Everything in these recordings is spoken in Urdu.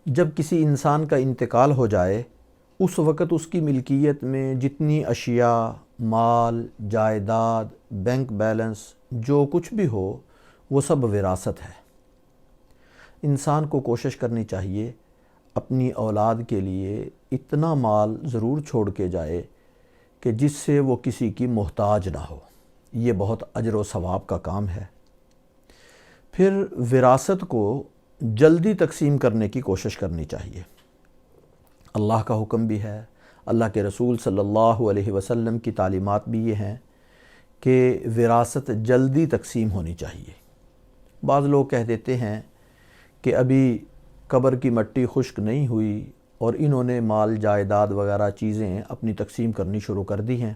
جب کسی انسان کا انتقال ہو جائے اس وقت اس کی ملکیت میں جتنی اشیاء، مال، جائیداد، بینک بیلنس جو کچھ بھی ہو وہ سب وراثت ہے۔ انسان کو کوشش کرنی چاہیے اپنی اولاد کے لیے اتنا مال ضرور چھوڑ کے جائے کہ جس سے وہ کسی کی محتاج نہ ہو۔ یہ بہت اجر و ثواب کا کام ہے۔ پھر وراثت کو جلدی تقسیم کرنے کی کوشش کرنی چاہیے۔ اللہ کا حکم بھی ہے، اللہ کے رسول صلی اللہ علیہ وسلم کی تعلیمات بھی یہ ہیں کہ وراثت جلدی تقسیم ہونی چاہیے۔ بعض لوگ کہہ دیتے ہیں کہ ابھی قبر کی مٹی خشک نہیں ہوئی اور انہوں نے مال جائیداد وغیرہ چیزیں اپنی تقسیم کرنی شروع کر دی ہیں۔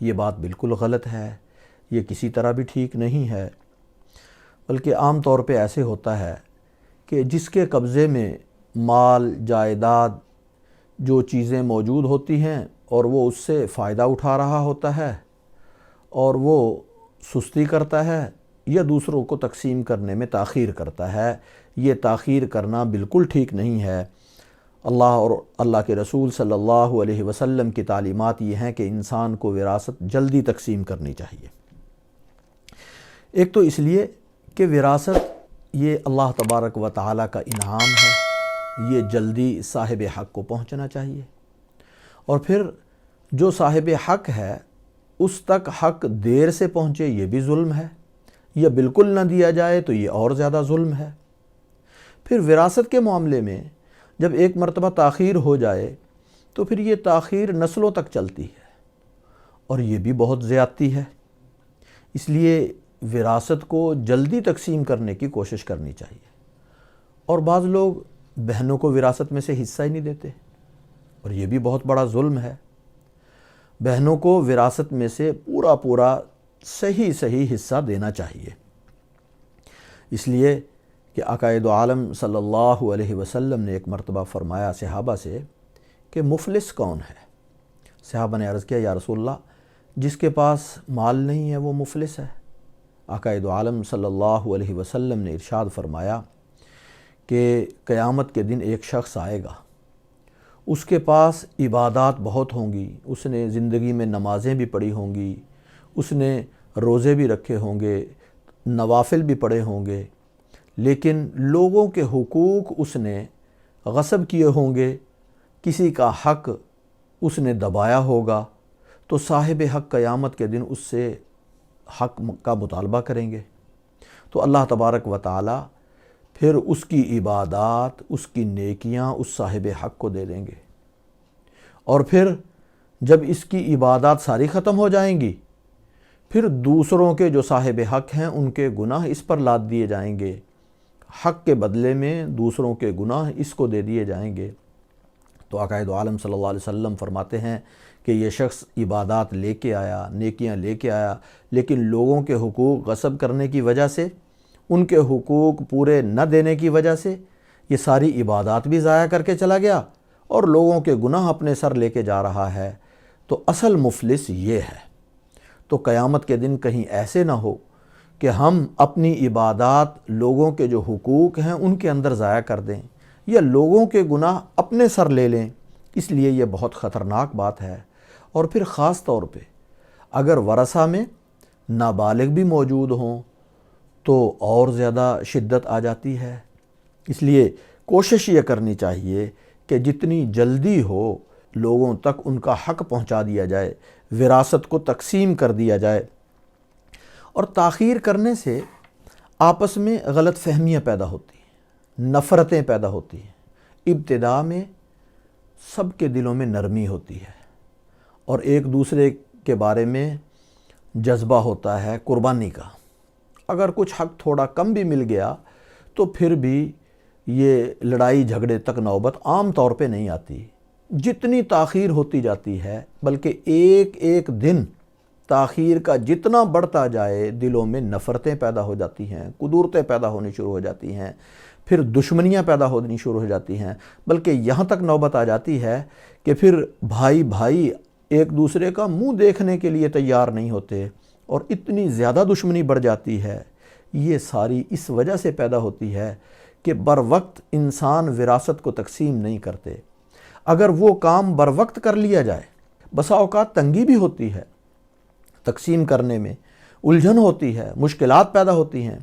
یہ بات بالکل غلط ہے، یہ کسی طرح بھی ٹھیک نہیں ہے، بلکہ عام طور پہ ایسے ہوتا ہے کہ جس کے قبضے میں مال جائیداد جو چیزیں موجود ہوتی ہیں اور وہ اس سے فائدہ اٹھا رہا ہوتا ہے اور وہ سستی کرتا ہے یا دوسروں کو تقسیم کرنے میں تاخیر کرتا ہے، یہ تاخیر کرنا بالکل ٹھیک نہیں ہے۔ اللہ اور اللہ کے رسول صلی اللہ علیہ وسلم کی تعلیمات یہ ہیں کہ انسان کو وراثت جلدی تقسیم کرنی چاہیے۔ ایک تو اس لیے کہ وراثت یہ اللہ تبارک و تعالیٰ کا انعام ہے، یہ جلدی صاحب حق کو پہنچنا چاہیے، اور پھر جو صاحب حق ہے اس تک حق دیر سے پہنچے یہ بھی ظلم ہے، یا بالکل نہ دیا جائے تو یہ اور زیادہ ظلم ہے۔ پھر وراثت کے معاملے میں جب ایک مرتبہ تاخیر ہو جائے تو پھر یہ تاخیر نسلوں تک چلتی ہے، اور یہ بھی بہت زیادتی ہے۔ اس لیے وراثت کو جلدی تقسیم کرنے کی کوشش کرنی چاہیے۔ اور بعض لوگ بہنوں کو وراثت میں سے حصہ ہی نہیں دیتے، اور یہ بھی بہت بڑا ظلم ہے۔ بہنوں کو وراثت میں سے پورا صحیح حصہ دینا چاہیے۔ اس لیے کہ آقا دو عالم صلی اللہ علیہ وسلم نے ایک مرتبہ فرمایا صحابہ سے کہ مفلس کون ہے؟ صحابہ نے عرض کیا یا رسول اللہ، جس کے پاس مال نہیں ہے وہ مفلس ہے۔ آقا دو عالم صلی اللہ علیہ وسلم نے ارشاد فرمایا کہ قیامت کے دن ایک شخص آئے گا، اس کے پاس عبادات بہت ہوں گی، اس نے زندگی میں نمازیں بھی پڑھی ہوں گی، اس نے روزے بھی رکھے ہوں گے، نوافل بھی پڑھے ہوں گے، لیکن لوگوں کے حقوق اس نے غصب کیے ہوں گے، کسی کا حق اس نے دبایا ہوگا، تو صاحب حق قیامت کے دن اس سے حق کا مطالبہ کریں گے، تو اللہ تبارک و تعالی پھر اس کی عبادات، اس کی نیکیاں اس صاحب حق کو دے دیں گے، اور پھر جب اس کی عبادات ساری ختم ہو جائیں گی پھر دوسروں کے جو صاحب حق ہیں ان کے گناہ اس پر لاد دیے جائیں گے، حق کے بدلے میں دوسروں کے گناہ اس کو دے دیے جائیں گے۔ تو آقا دو عالم صلی اللہ علیہ وسلم فرماتے ہیں کہ یہ شخص عبادات لے کے آیا، نیکیاں لے کے آیا، لیکن لوگوں کے حقوق غصب کرنے کی وجہ سے، ان کے حقوق پورے نہ دینے کی وجہ سے یہ ساری عبادات بھی ضائع کر کے چلا گیا اور لوگوں کے گناہ اپنے سر لے کے جا رہا ہے۔ تو اصل مفلس یہ ہے۔ تو قیامت کے دن کہیں ایسے نہ ہو کہ ہم اپنی عبادات لوگوں کے جو حقوق ہیں ان کے اندر ضائع کر دیں یا لوگوں کے گناہ اپنے سر لے لیں، اس لیے یہ بہت خطرناک بات ہے۔ اور پھر خاص طور پہ اگر ورثہ میں نابالغ بھی موجود ہوں تو اور زیادہ شدت آ جاتی ہے۔ اس لیے کوشش یہ کرنی چاہیے کہ جتنی جلدی ہو لوگوں تک ان کا حق پہنچا دیا جائے، وراثت کو تقسیم کر دیا جائے۔ اور تاخیر کرنے سے آپس میں غلط فہمیاں پیدا ہوتی ہیں، نفرتیں پیدا ہوتی ہیں۔ ابتدا میں سب کے دلوں میں نرمی ہوتی ہے اور ایک دوسرے کے بارے میں جذبہ ہوتا ہے قربانی کا۔ اگر کچھ حق تھوڑا کم بھی مل گیا تو پھر بھی یہ لڑائی جھگڑے تک نوبت عام طور پہ نہیں آتی۔ جتنی تاخیر ہوتی جاتی ہے، بلکہ ایک دن تاخیر کا جتنا بڑھتا جائے دلوں میں نفرتیں پیدا ہو جاتی ہیں، قدورتیں پیدا ہونی شروع ہو جاتی ہیں، پھر دشمنیاں پیدا ہونی شروع ہو جاتی ہیں، بلکہ یہاں تک نوبت آ جاتی ہے کہ پھر بھائی ایک دوسرے کا منہ دیکھنے کے لیے تیار نہیں ہوتے اور اتنی زیادہ دشمنی بڑھ جاتی ہے۔ یہ ساری اس وجہ سے پیدا ہوتی ہے کہ بر وقت انسان وراثت کو تقسیم نہیں کرتے۔ اگر وہ کام بر وقت کر لیا جائے، بسا اوقات تنگی بھی ہوتی ہے، تقسیم کرنے میں الجھن ہوتی ہے، مشکلات پیدا ہوتی ہیں،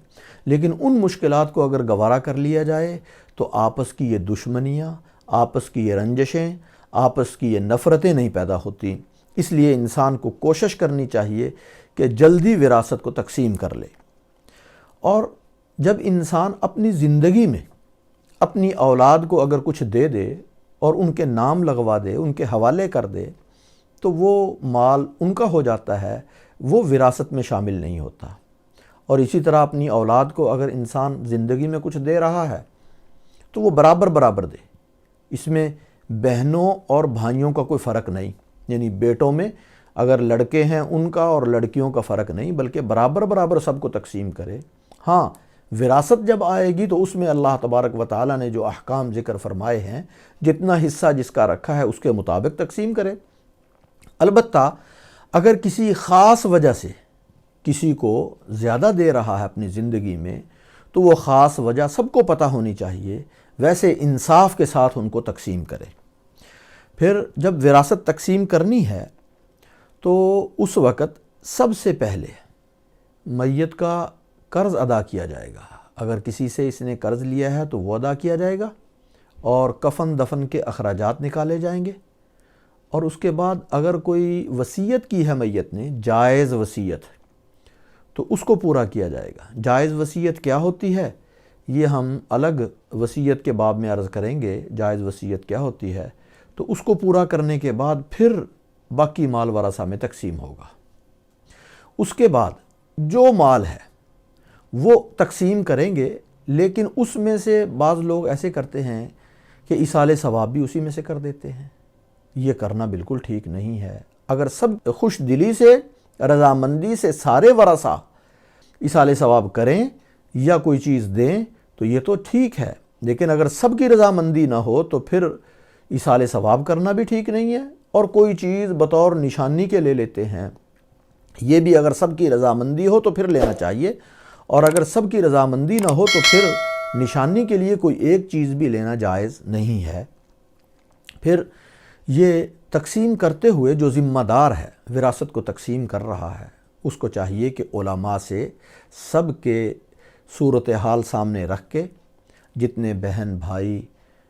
لیکن ان مشکلات کو اگر گوارا کر لیا جائے تو آپس کی یہ دشمنیاں، آپس کی یہ رنجشیں، آپس کی یہ نفرتیں نہیں پیدا ہوتی۔ اس لیے انسان کو کوشش کرنی چاہیے کہ جلدی وراثت کو تقسیم کر لے۔ اور جب انسان اپنی زندگی میں اپنی اولاد کو اگر کچھ دے دے اور ان کے نام لگوا دے، ان کے حوالے کر دے، تو وہ مال ان کا ہو جاتا ہے، وہ وراثت میں شامل نہیں ہوتا۔ اور اسی طرح اپنی اولاد کو اگر انسان زندگی میں کچھ دے رہا ہے تو وہ برابر برابر دے، اس میں بہنوں اور بھائیوں کا کوئی فرق نہیں، یعنی بیٹوں میں اگر لڑکے ہیں ان کا اور لڑکیوں کا فرق نہیں، بلکہ برابر برابر سب کو تقسیم کرے۔ ہاں، وراثت جب آئے گی تو اس میں اللہ تبارک و تعالیٰ نے جو احکام ذکر فرمائے ہیں، جتنا حصہ جس کا رکھا ہے اس کے مطابق تقسیم کرے۔ البتہ اگر کسی خاص وجہ سے کسی کو زیادہ دے رہا ہے اپنی زندگی میں، تو وہ خاص وجہ سب کو پتہ ہونی چاہیے، ویسے انصاف کے ساتھ ان کو تقسیم کرے۔ پھر جب وراثت تقسیم کرنی ہے تو اس وقت سب سے پہلے میت کا قرض ادا کیا جائے گا۔ اگر کسی سے اس نے قرض لیا ہے تو وہ ادا کیا جائے گا، اور کفن دفن کے اخراجات نکالے جائیں گے۔ اور اس کے بعد اگر کوئی وصیت کی ہے میت نے، جائز وصیت، تو اس کو پورا کیا جائے گا۔ جائز وصیت کیا ہوتی ہے یہ ہم الگ وصیت کے باب میں عرض کریں گے، جائز وصیت کیا ہوتی ہے۔ تو اس کو پورا کرنے کے بعد پھر باقی مال ورثہ میں تقسیم ہوگا۔ اس کے بعد جو مال ہے وہ تقسیم کریں گے، لیکن اس میں سے بعض لوگ ایسے کرتے ہیں کہ ایصال ثواب بھی اسی میں سے کر دیتے ہیں۔ یہ کرنا بالکل ٹھیک نہیں ہے۔ اگر سب خوش دلی سے، رضامندی سے سارے ورثہ ایصال ثواب کریں یا کوئی چیز دیں تو یہ تو ٹھیک ہے، لیکن اگر سب کی رضامندی نہ ہو تو پھر ایصال ثواب کرنا بھی ٹھیک نہیں ہے، اور کوئی چیز بطور نشانی کے لے لیتے ہیں، یہ بھی اگر سب کی رضامندی ہو تو پھر لینا چاہیے، اور اگر سب کی رضامندی نہ ہو تو پھر نشانی کے لیے کوئی ایک چیز بھی لینا جائز نہیں ہے۔ پھر یہ تقسیم کرتے ہوئے جو ذمہ دار ہے، وراثت کو تقسیم کر رہا ہے، اس کو چاہیے کہ علماء سے سب کے صورتحال سامنے رکھ کے، جتنے بہن بھائی،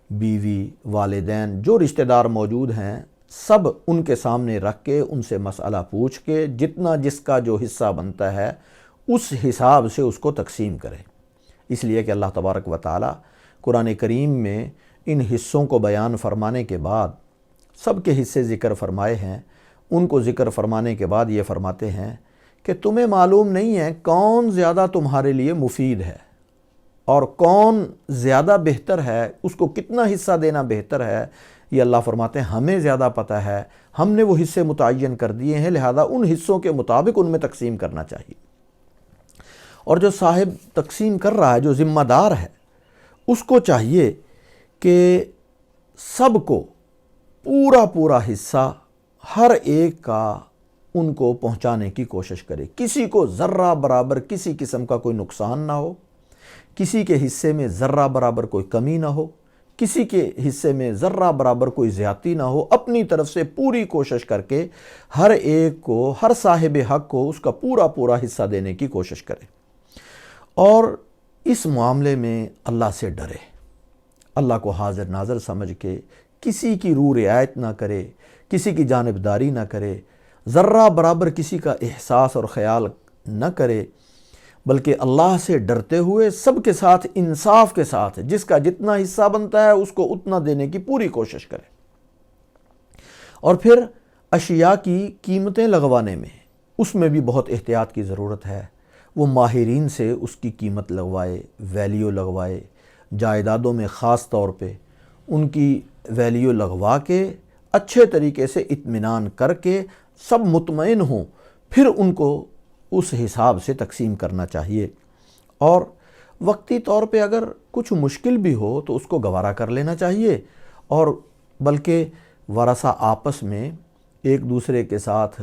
بیوی، والدین، جو رشتہ دار موجود ہیں، سب ان کے سامنے رکھ کے ان سے مسئلہ پوچھ کے جتنا جس کا جو حصہ بنتا ہے اس حساب سے اس کو تقسیم کرے۔ اس لیے کہ اللہ تبارک و تعالیٰ قرآن کریم میں ان حصوں کو بیان فرمانے کے بعد سب کے حصے ذکر فرمائے ہیں، ان کو ذکر فرمانے کے بعد یہ فرماتے ہیں کہ تمہیں معلوم نہیں ہے کون زیادہ تمہارے لیے مفید ہے اور کون زیادہ بہتر ہے، اس کو کتنا حصہ دینا بہتر ہے۔ یہ اللہ فرماتے ہیں ہمیں زیادہ پتہ ہے، ہم نے وہ حصے متعین کر دیے ہیں، لہذا ان حصوں کے مطابق ان میں تقسیم کرنا چاہیے۔ اور جو صاحب تقسیم کر رہا ہے، جو ذمہ دار ہے، اس کو چاہیے کہ سب کو پورا حصہ ہر ایک کا ان کو پہنچانے کی کوشش کرے، کسی کو ذرہ برابر کسی قسم کا کوئی نقصان نہ ہو، کسی کے حصے میں ذرہ برابر کوئی کمی نہ ہو، کسی کے حصے میں ذرہ برابر کوئی زیادتی نہ ہو۔ اپنی طرف سے پوری کوشش کر کے ہر ایک کو، ہر صاحب حق کو اس کا پورا حصہ دینے کی کوشش کرے، اور اس معاملے میں اللہ سے ڈرے، اللہ کو حاضر ناظر سمجھ کے کسی کی روح رعایت نہ کرے، کسی کی جانبداری نہ کرے، ذرہ برابر کسی کا احساس اور خیال نہ کرے، بلکہ اللہ سے ڈرتے ہوئے سب کے ساتھ انصاف کے ساتھ جس کا جتنا حصہ بنتا ہے اس کو اتنا دینے کی پوری کوشش کرے۔ اور پھر اشیاء کی قیمتیں لگوانے میں اس میں بھی بہت احتیاط کی ضرورت ہے۔ وہ ماہرین سے اس کی قیمت لگوائے، ویلیو لگوائے، جائیدادوں میں خاص طور پہ ان کی ویلیو لگوا کے اچھے طریقے سے اطمینان کر کے سب مطمئن ہوں، پھر ان کو اس حساب سے تقسیم کرنا چاہیے۔ اور وقتی طور پہ اگر کچھ مشکل بھی ہو تو اس کو گوارا کر لینا چاہیے، اور بلکہ ورثہ آپس میں ایک دوسرے کے ساتھ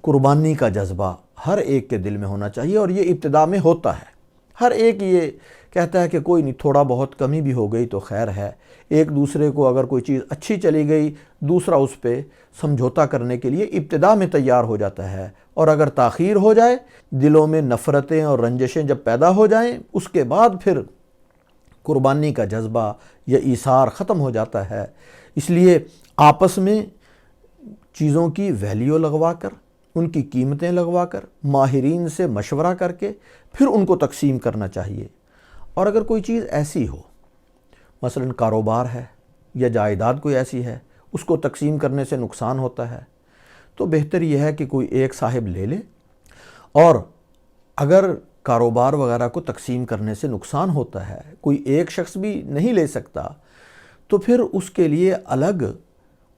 قربانی کا جذبہ ہر ایک کے دل میں ہونا چاہیے، اور یہ ابتدا میں ہوتا ہے۔ ہر ایک یہ کہتا ہے کہ کوئی نہیں، تھوڑا بہت کمی بھی ہو گئی تو خیر ہے، ایک دوسرے کو اگر کوئی چیز اچھی چلی گئی دوسرا اس پہ سمجھوتا کرنے کے لیے ابتدا میں تیار ہو جاتا ہے، اور اگر تاخیر ہو جائے، دلوں میں نفرتیں اور رنجشیں جب پیدا ہو جائیں، اس کے بعد پھر قربانی کا جذبہ یا ایثار ختم ہو جاتا ہے۔ اس لیے آپس میں چیزوں کی ویلیو لگوا کر، ان کی قیمتیں لگوا کر، ماہرین سے مشورہ کر کے پھر ان کو تقسیم کرنا چاہیے۔ اور اگر کوئی چیز ایسی ہو، مثلا کاروبار ہے یا جائیداد کوئی ایسی ہے، اس کو تقسیم کرنے سے نقصان ہوتا ہے، تو بہتر یہ ہے کہ کوئی ایک صاحب لے لے، اور اگر کاروبار وغیرہ کو تقسیم کرنے سے نقصان ہوتا ہے، کوئی ایک شخص بھی نہیں لے سکتا، تو پھر اس کے لیے الگ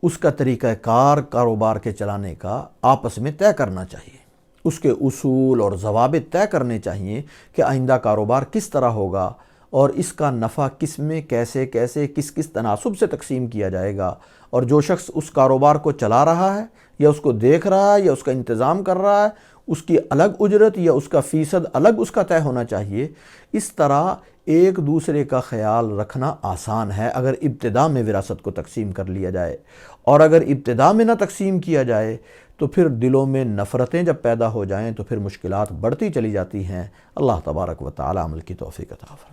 اس کا طریقہ کار کاروبار کے چلانے کا آپس میں طے کرنا چاہیے۔ اس کے اصول اور ضوابط طے کرنے چاہیے کہ آئندہ کاروبار کس طرح ہوگا، اور اس کا نفع کس میں کیسے کیسے کس کس تناسب سے تقسیم کیا جائے گا، اور جو شخص اس کاروبار کو چلا رہا ہے یا اس کو دیکھ رہا ہے یا اس کا انتظام کر رہا ہے، اس کی الگ اجرت یا اس کا فیصد الگ اس کا طے ہونا چاہیے۔ اس طرح ایک دوسرے کا خیال رکھنا آسان ہے اگر ابتدا میں وراثت کو تقسیم کر لیا جائے، اور اگر ابتدا میں نہ تقسیم کیا جائے تو پھر دلوں میں نفرتیں جب پیدا ہو جائیں تو پھر مشکلات بڑھتی چلی جاتی ہیں۔ اللہ تبارک و تعالی عمل کی توفیق عطا فرمائے۔